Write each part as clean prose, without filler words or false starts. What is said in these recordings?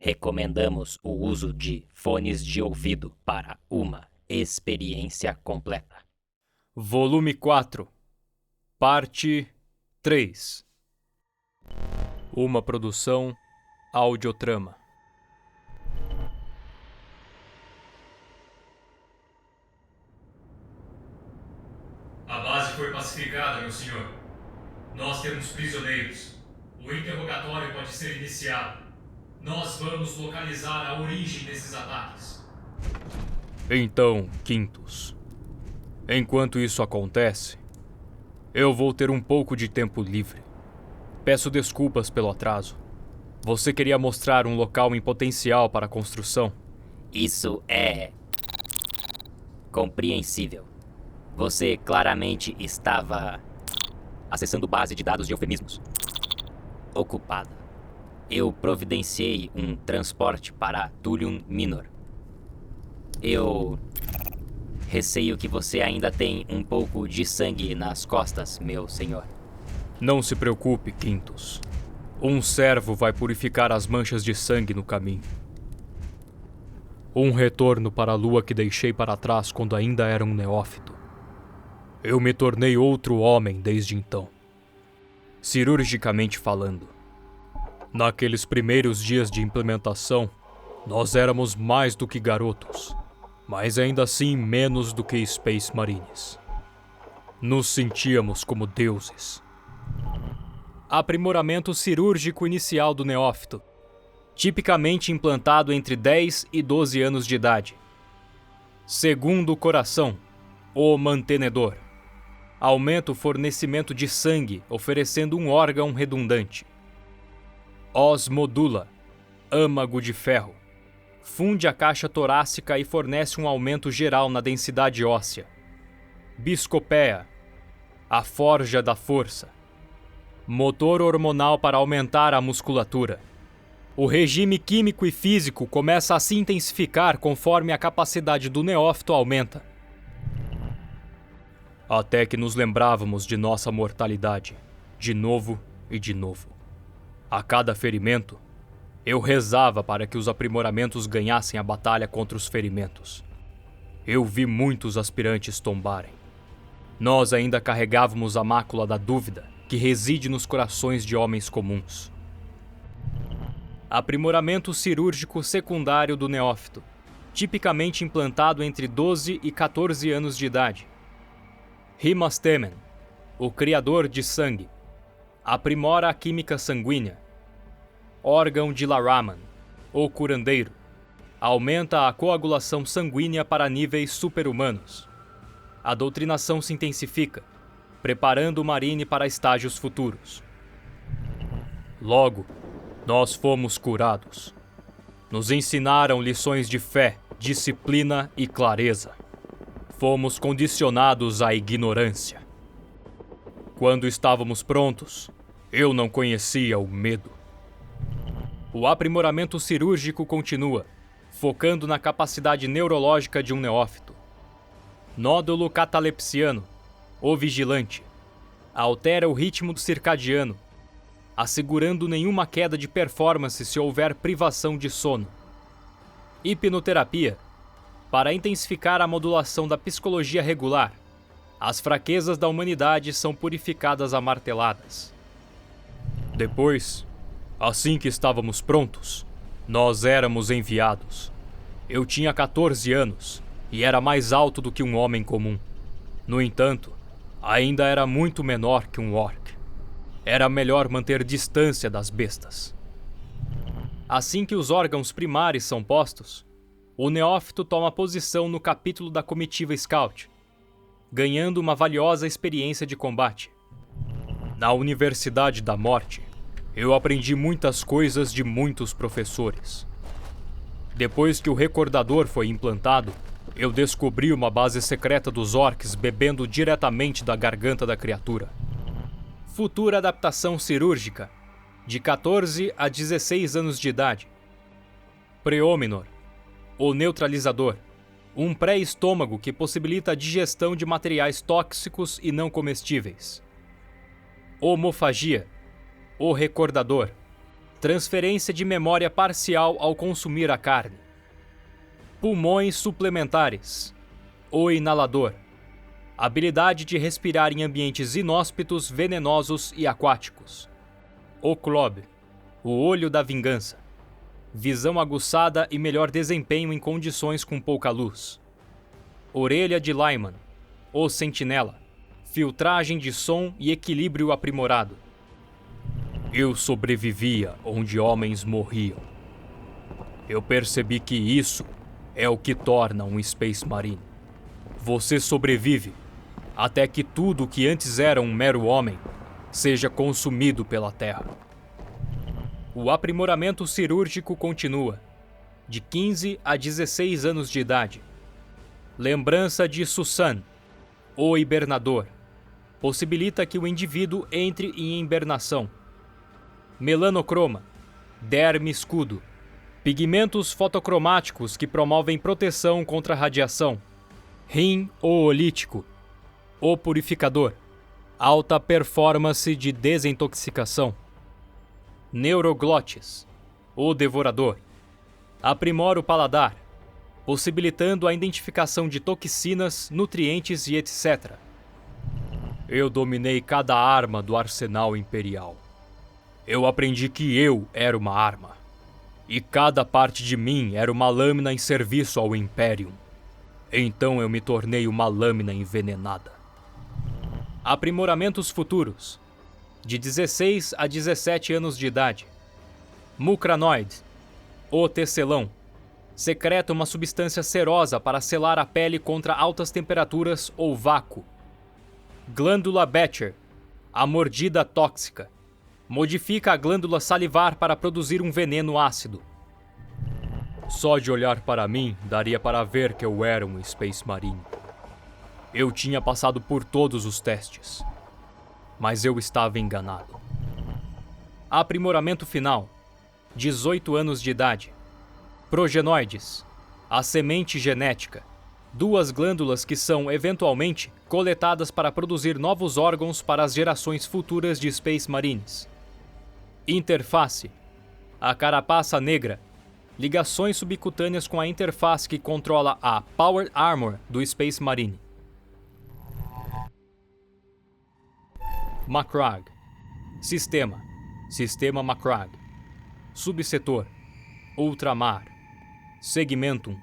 Recomendamos o uso de fones de ouvido para uma experiência completa. Volume 4, Parte 3. Uma produção Audiotrama. A base foi pacificada, meu senhor. Nós temos prisioneiros. O interrogatório pode ser iniciado. Nós vamos localizar a origem desses ataques. Então, Quintus, enquanto isso acontece, eu vou ter um pouco de tempo livre. Peço desculpas pelo atraso. Você queria mostrar um local em potencial para a construção? Isso é compreensível. Você claramente estava acessando base de dados de eufemismos. Ocupada. Eu providenciei um transporte para Thulium Minor. Eu receio que você ainda tem um pouco de sangue nas costas, meu senhor. Não se preocupe, Quintus. Um servo vai purificar as manchas de sangue no caminho. Um retorno para a lua que deixei para trás quando ainda era um neófito. Eu me tornei outro homem desde então. Cirurgicamente falando. Naqueles primeiros dias de implementação, nós éramos mais do que garotos, mas ainda assim menos do que Space Marines. Nos sentíamos como deuses. Aprimoramento cirúrgico inicial do neófito, tipicamente implantado entre 10 e 12 anos de idade. Segundo coração, o mantenedor. Aumenta o fornecimento de sangue, oferecendo um órgão redundante. Os modula, âmago de ferro. Funde a caixa torácica e fornece um aumento geral na densidade óssea. Biscopeia, a forja da força. Motor hormonal para aumentar a musculatura. O regime químico e físico começa a se intensificar conforme a capacidade do neófito aumenta. Até que nos lembrávamos de nossa mortalidade, de novo e de novo. A cada ferimento, eu rezava para que os aprimoramentos ganhassem a batalha contra os ferimentos. Eu vi muitos aspirantes tombarem. Nós ainda carregávamos a mácula da dúvida que reside nos corações de homens comuns. Aprimoramento cirúrgico secundário do neófito, tipicamente implantado entre 12 e 14 anos de idade. Rimastemen, o criador de sangue, aprimora a química sanguínea. Órgão de Laraman, o curandeiro, aumenta a coagulação sanguínea para níveis super-humanos. A doutrinação se intensifica, preparando o Marine para estágios futuros. Logo, nós fomos curados. Nos ensinaram lições de fé, disciplina e clareza. Fomos condicionados à ignorância. Quando estávamos prontos, eu não conhecia o medo. O aprimoramento cirúrgico continua, focando na capacidade neurológica de um neófito. Nódulo catalepsiano, o vigilante, altera o ritmo circadiano, assegurando nenhuma queda de performance se houver privação de sono. Hipnoterapia, para intensificar a modulação da psicologia regular. As fraquezas da humanidade são purificadas a marteladas. Depois, assim que estávamos prontos, nós éramos enviados. Eu tinha 14 anos e era mais alto do que um homem comum. No entanto, ainda era muito menor que um orc. Era melhor manter distância das bestas. Assim que os órgãos primários são postos, o neófito toma posição no capítulo da comitiva Scout, ganhando uma valiosa experiência de combate. Na Universidade da Morte, eu aprendi muitas coisas de muitos professores. Depois que o recordador foi implantado, eu descobri uma base secreta dos orcs bebendo diretamente da garganta da criatura. Futura adaptação cirúrgica, de 14 a 16 anos de idade. Preominor, o neutralizador, um pré-estômago que possibilita a digestão de materiais tóxicos e não comestíveis. Homofagia, o recordador, Transferência de memória parcial ao consumir a carne. Pulmões suplementares. O inalador. Habilidade de respirar em ambientes inóspitos, venenosos e aquáticos. O Klob. O olho da vingança. Visão aguçada e melhor desempenho em condições com pouca luz. Orelha de Lyman. O sentinela. Filtragem de som e equilíbrio aprimorado. Eu sobrevivia onde homens morriam. Eu percebi que isso é o que torna um Space Marine. Você sobrevive até que tudo que antes era um mero homem seja consumido pela Terra. O aprimoramento cirúrgico continua, de 15 a 16 anos de idade. Lembrança de Susan, o hibernador. Possibilita que o indivíduo entre em hibernação. Melanocroma, derme escudo. Pigmentos fotocromáticos que promovem proteção contra a radiação. Rim oolítico. O purificador. Alta performance de desintoxicação. Neuroglotes. O devorador. Aprimora o paladar, possibilitando a identificação de toxinas, nutrientes e etc. Eu dominei cada arma do arsenal imperial. Eu aprendi que eu era uma arma. E cada parte de mim era uma lâmina em serviço ao Imperium. Então eu me tornei uma lâmina envenenada. Aprimoramentos futuros. De 16 a 17 anos de idade. Mucranoide. O tecelão. Secreta uma substância serosa para selar a pele contra altas temperaturas ou vácuo. Glândula Becher. A mordida tóxica. Modifica a glândula salivar para produzir um veneno ácido. Só de olhar para mim, daria para ver que eu era um Space Marine. Eu tinha passado por todos os testes. Mas eu estava enganado. Aprimoramento final. 18 anos de idade. Progenoides. A semente genética. 2 glândulas que são, eventualmente, coletadas para produzir novos órgãos para as gerações futuras de Space Marines. Interface. A carapaça negra. Ligações subcutâneas com a interface que controla a Power Armor do Space Marine. Macragge. Sistema. Sistema Macragge. Subsetor. Ultramar. Segmentum.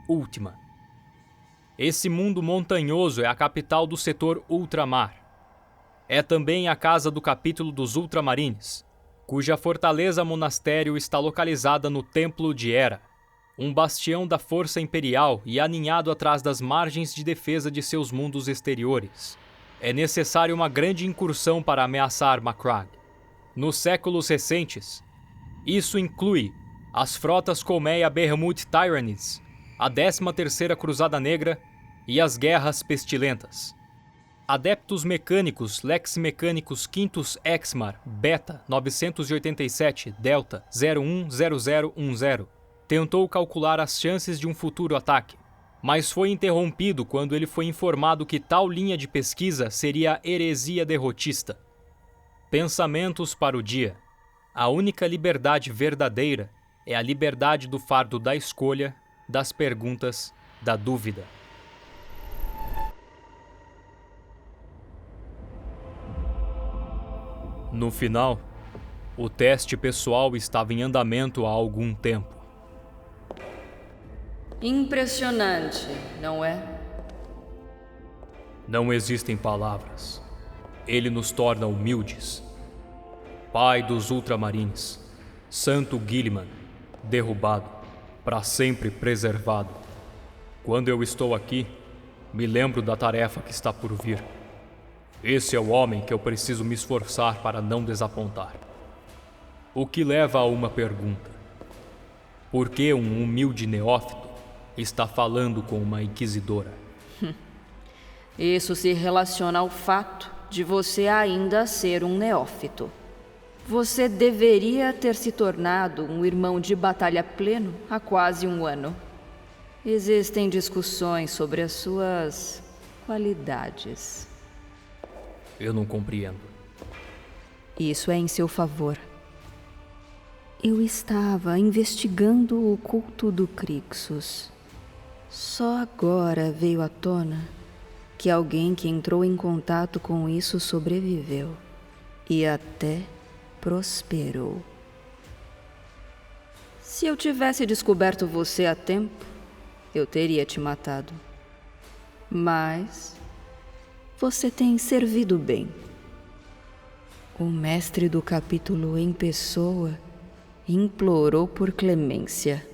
Última. Esse mundo montanhoso é a capital do setor Ultramar. É também a casa do capítulo dos Ultramarines, cuja fortaleza monastério está localizada no Templo de Hera, um bastião da força imperial e aninhado atrás das margens de defesa de seus mundos exteriores. É necessário uma grande incursão para ameaçar Macragge. Nos séculos recentes, isso inclui as frotas Colmeia Behemoth Tyrannies, a 13ª Cruzada Negra e as Guerras Pestilentas. Adeptus Mecânicos Lex Mechanicus Quintus Exmar Beta 987 Delta 010010 tentou calcular as chances de um futuro ataque, mas foi interrompido quando ele foi informado que tal linha de pesquisa seria heresia derrotista. Pensamentos para o dia. A única liberdade verdadeira é a liberdade do fardo da escolha, das perguntas, da dúvida. No final, o teste pessoal estava em andamento há algum tempo. Impressionante, não é? Não existem palavras. Ele nos torna humildes. Pai dos Ultramarines, Santo Guilliman, derrubado, para sempre preservado. Quando eu estou aqui, me lembro da tarefa que está por vir. Esse é o homem que eu preciso me esforçar para não desapontar. O que leva a uma pergunta. Por que um humilde neófito está falando com uma inquisidora? Isso se relaciona ao fato de você ainda ser um neófito. Você deveria ter se tornado um irmão de batalha pleno há quase um ano. Existem discussões sobre as suas qualidades. Eu não compreendo. Isso é em seu favor. Eu estava investigando o culto do Crixus. Só agora veio à tona que alguém que entrou em contato com isso sobreviveu e até prosperou. Se eu tivesse descoberto você a tempo, eu teria te matado. Mas você tem servido bem. O mestre do capítulo em pessoa implorou por clemência.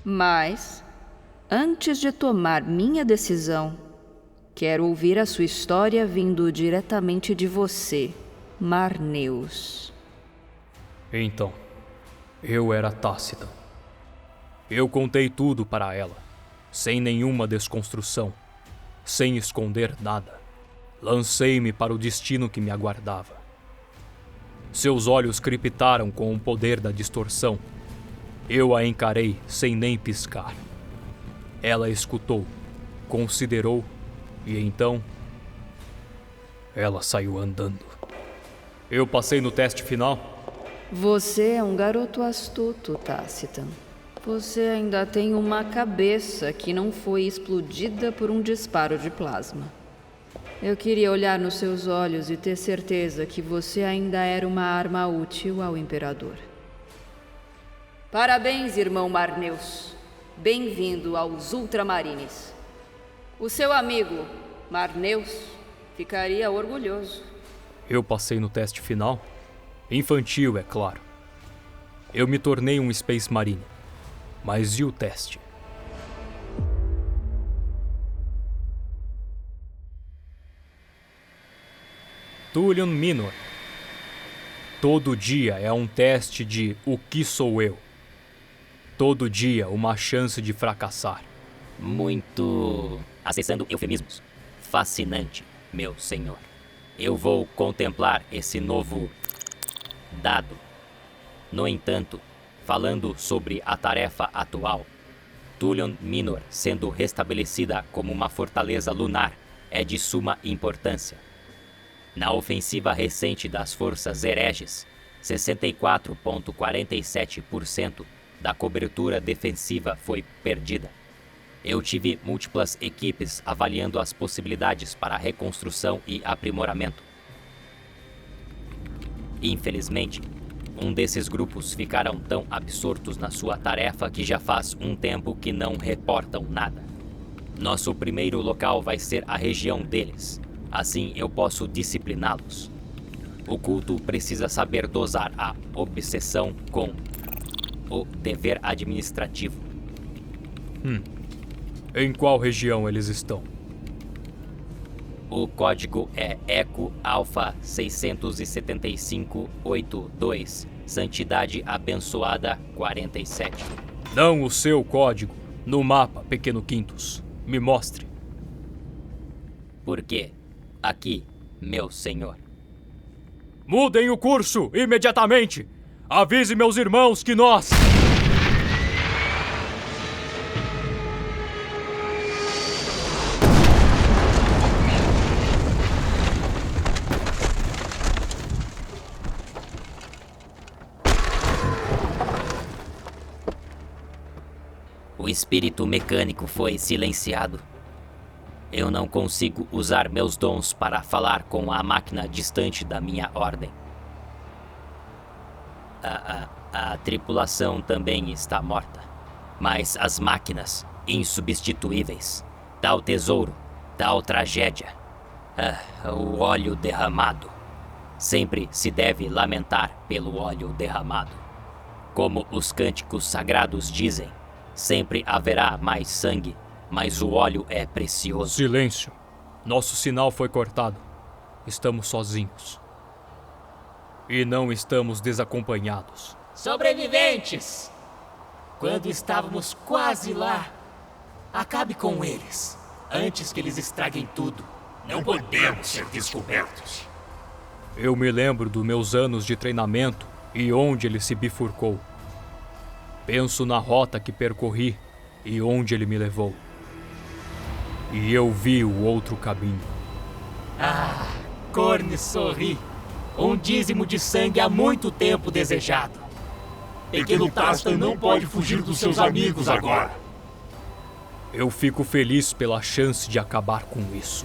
Mas, antes de tomar minha decisão, quero ouvir a sua história vindo diretamente de você, Marneus. Então, eu era Tácita. Eu contei tudo para ela, sem nenhuma desconstrução, sem esconder nada. Lancei-me para o destino que me aguardava. Seus olhos crepitaram com o poder da distorção. Eu a encarei sem nem piscar. Ela escutou, considerou e então ela saiu andando. Eu passei no teste final. Você é um garoto astuto, Tácita. Você ainda tem uma cabeça que não foi explodida por um disparo de plasma. Eu queria olhar nos seus olhos e ter certeza que você ainda era uma arma útil ao Imperador. Parabéns, irmão Marneus. Bem-vindo aos Ultramarines. O seu amigo, Marneus, ficaria orgulhoso. Eu passei no teste final. Infantil, é claro. Eu me tornei um Space Marine. Mas e o teste? Tullian Minor. Todo dia é um teste de o que sou eu. Todo dia uma chance de fracassar. Muito... acessando eufemismos. Fascinante, meu senhor. Eu vou contemplar esse novo dado. No entanto, falando sobre a tarefa atual, Tullian Minor sendo restabelecida como uma fortaleza lunar é de suma importância. Na ofensiva recente das forças hereges, 64,47% da cobertura defensiva foi perdida. Eu tive múltiplas equipes avaliando as possibilidades para reconstrução e aprimoramento. Infelizmente, um desses grupos ficaram tão absortos na sua tarefa que já faz um tempo que não reportam nada. Nosso primeiro local vai ser a região deles. Assim eu posso discipliná-los. O culto precisa saber dosar a obsessão com o dever administrativo. Em qual região eles estão? O código é ECO Alpha 67582, Santidade Abençoada 47. Não o seu código. No mapa, pequeno Quintus. Me mostre. Por quê? Aqui, meu senhor. Mudem o curso, imediatamente! Avise meus irmãos que nós... O espírito mecânico foi silenciado. Eu não consigo usar meus dons para falar com a máquina distante da minha ordem. A tripulação também está morta. Mas as máquinas, insubstituíveis. Tal tesouro, tal tragédia. O óleo derramado. Sempre se deve lamentar pelo óleo derramado. Como os cânticos sagrados dizem, sempre haverá mais sangue. Mas o óleo é precioso. Silêncio. Nosso sinal foi cortado. Estamos sozinhos. E não estamos desacompanhados. Sobreviventes! Quando estávamos quase lá, acabe com eles, antes que eles estraguem tudo. Não podemos ser descobertos. Eu me lembro dos meus anos de treinamento e onde ele se bifurcou. Penso na rota que percorri e onde ele me levou. E eu vi o outro caminho. Corne sorri. Um dízimo de sangue há muito tempo desejado. Pequeno Tarzan não pode fugir dos seus amigos agora. Eu fico feliz pela chance de acabar com isso.